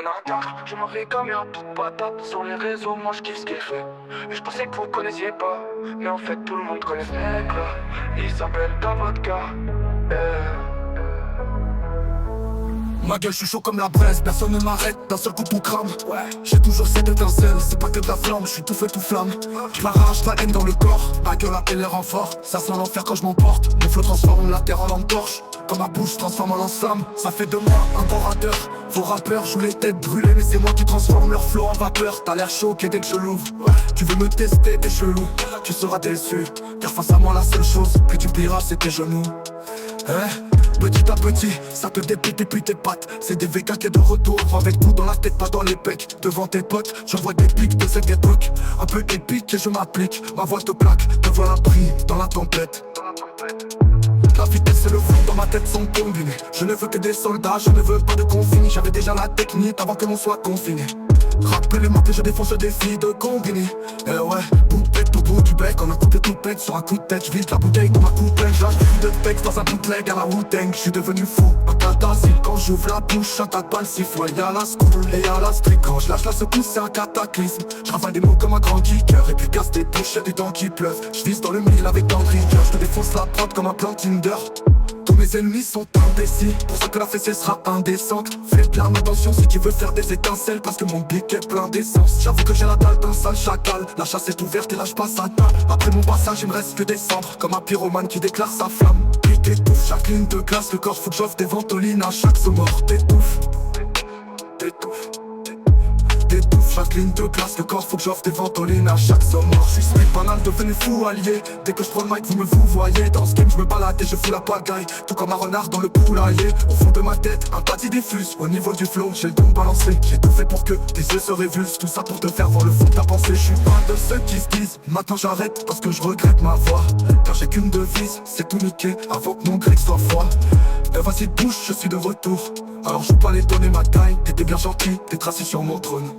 Leonardo. Je m'en fais comme un toute patate. Sur les réseaux, moi je kiffe ce qu'il fait. Et je pensais que vous connaissiez pas, mais en fait tout le monde connaît ce mec là. Il s'appelle Davodka. Ma gueule, je suis chaud comme la braise, personne ne m'arrête, d'un seul coup tout crame. Ouais, j'ai toujours cette étincelle, c'est pas que de la flamme, je suis tout feu tout flamme. Je m'arrache la haine dans le corps, ma gueule appelle les renforts. Ça sent l'enfer quand je m'emporte, mon flow transforme la terre en lampe torche. Comme ma bouche transforme en l'ensemble, ça fait de moi un bon rateur. Vos rappeurs jouent les têtes brûlées, mais c'est moi qui transforme leur flow en vapeur. T'as l'air choqué dès que je l'ouvre, tu veux me tester, t'es chelou. Tu seras déçu, car face à moi la seule chose que tu plieras c'est tes genoux. Petit à petit, ça te dépite et puis tes pattes. C'est des VK qui est de retour, avec tout dans la tête, pas dans les pecs. Devant tes potes, j'envoie des pics de cette trucs un peu épique et je m'applique. Ma voix te plaque, te voilà pris dans la tempête. La vitesse et le flou dans ma tête sont combinés. Je ne veux que des soldats, je ne veux pas de confinés. J'avais déjà la technique avant que l'on soit confiné. Rappelez les mains que je défonce le défi de combiner. Ouais, bout au bout du bec, on a coupé tout pète. Sur un coup de tête, je vide la bouteille dans ma coupe pleine. J'lâche des de pecs dans un bootleg à la Wu-Tang. J'suis devenu fou, un cataclysme. Quand j'ouvre la bouche, un tas de balles siffle. Ouais, y'a la school et y'a la street. Quand j'lâche la secousse, c'est un cataclysme. J'ravale des mots comme un grand kicker. Et puis casse tes bouches, y'a du temps qui pleuve. J'vise dans le mille avec tant de rigueur. J'te défonce la prod comme un plan Tinder. Tous mes ennemis sont indécis, pour ça que la fessée sera indécente. Fais bien attention si tu veux faire des étincelles, parce que mon bic est plein d'essence. J'avoue que j'ai la dalle d'un sale chacal. La chasse est ouverte et là je passe à table. Après mon passage il me reste que descendre, comme un pyromane qui déclare sa flamme. Puis t'étouffe chaque ligne de glace, le corps faut que j'offre des ventolines à chaque saut mort. T'étouffe, chaque ligne de glace, le corps faut que j'offre des ventolines à chaque somme. Je suis street banal, devenu fou allié. Dès que je prends le mic, vous me vous voyez. Dans ce game, je me balade et je fous la pagaille. Tout comme un renard dans le poulailler. Au fond de ma tête, un bâti diffuse. Au niveau du flow, j'ai le don balancé. J'ai tout fait pour que tes yeux se révulsent. Tout ça pour te faire voir le fond de ta pensée. Je suis pas de ceux qui se disent maintenant j'arrête parce que je regrette ma voix. Car j'ai qu'une devise, c'est tout niquer avant que mon grec soit froid. Et vas-y bouge, je suis de retour. Alors joue pas les donner ma taille. T'étais bien gentil, t'es tracé sur mon trône.